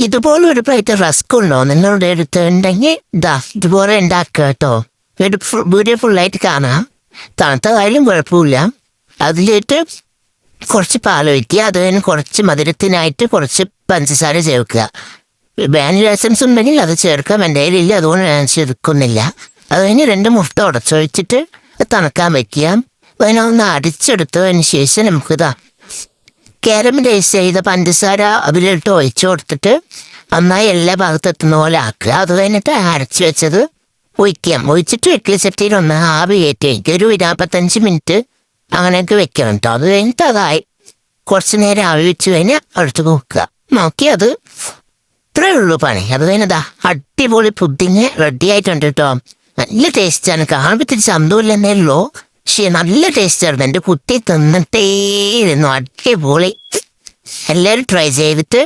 ഇതുപോലെ ഒരു plate rusk ഉണ്ടോ നിങ്ങളുടെ അടുത്തുണ്ടെങ്കിൽ ഇതുപോലെ ഉണ്ടാക്കുക കേട്ടോ. വീഡിയോ ഫുള്ളായിട്ട് കാണാം. തണുത്തതായാലും കുഴപ്പമില്ല. അതിലിട്ട് കുറച്ച് പാലൊഴിക്കുക. അത് കഴിഞ്ഞ് കുറച്ച് മധുരത്തിനായിട്ട് കുറച്ച് പഞ്ചസാര ചേർക്കുക. വാനില എസൻസ് ഉണ്ടെങ്കിൽ അത് ചേർക്കാം. എൻ്റെ കയ്യിലില്ല, അതുകൊണ്ട് ഞാൻ ചേർക്കുന്നില്ല. അത് കഴിഞ്ഞ് 2 മുട്ട ഉടച്ചൊഴിച്ചിട്ട് തണുക്കാൻ വയ്ക്കുക. അതിനൊന്ന് അടിച്ചെടുത്തതിന് ശേഷം നമുക്കിതാ കാരമലൈസ് ചെയ്ത പഞ്ചസാര അതിലിട്ട് ഒഴിച്ചു കൊടുത്തിട്ട് നന്നായി എല്ലാ ഭാഗത്തും എത്തുന്ന പോലെ ആക്കുക. അത് കഴിഞ്ഞിട്ട് അരച്ച് വെച്ചത് ഒഴിച്ചിട്ട് ഇഡ്ഡലി ചട്ടിയിൽ ഒന്ന് ആവി കയറ്റി വയ്ക്കുക. ഒരു 25 മിനിറ്റ് അങ്ങനെയൊക്കെ വെക്കണം കേട്ടോ. അത് കഴിഞ്ഞിട്ട് അതായി കുറച്ച് നേരം ആവി വെച്ച് കഴിഞ്ഞാൽ അടുത്ത് നോക്കുക. നോക്കി അത് ഇത്രയേ ഉള്ളൂ പണി. അത് കഴിഞ്ഞതാ അടിപൊളി പുഡിങ് റെഡി ആയിട്ടുണ്ട് കേട്ടോ. നല്ല ടേസ്റ്റാണ്. കാണുമ്പോൾ ഇത്തിരി ചന്തമില്ലെന്നേ ഉള്ളൂ, പക്ഷേ നല്ല ടേസ്റ്റായിരുന്നു. എൻ്റെ കുട്ടി തിന്നിട്ടേ ഇരുന്നു. അടിപൊളി. എല്ലാവരും ട്രൈ ചെയ്തിട്ട്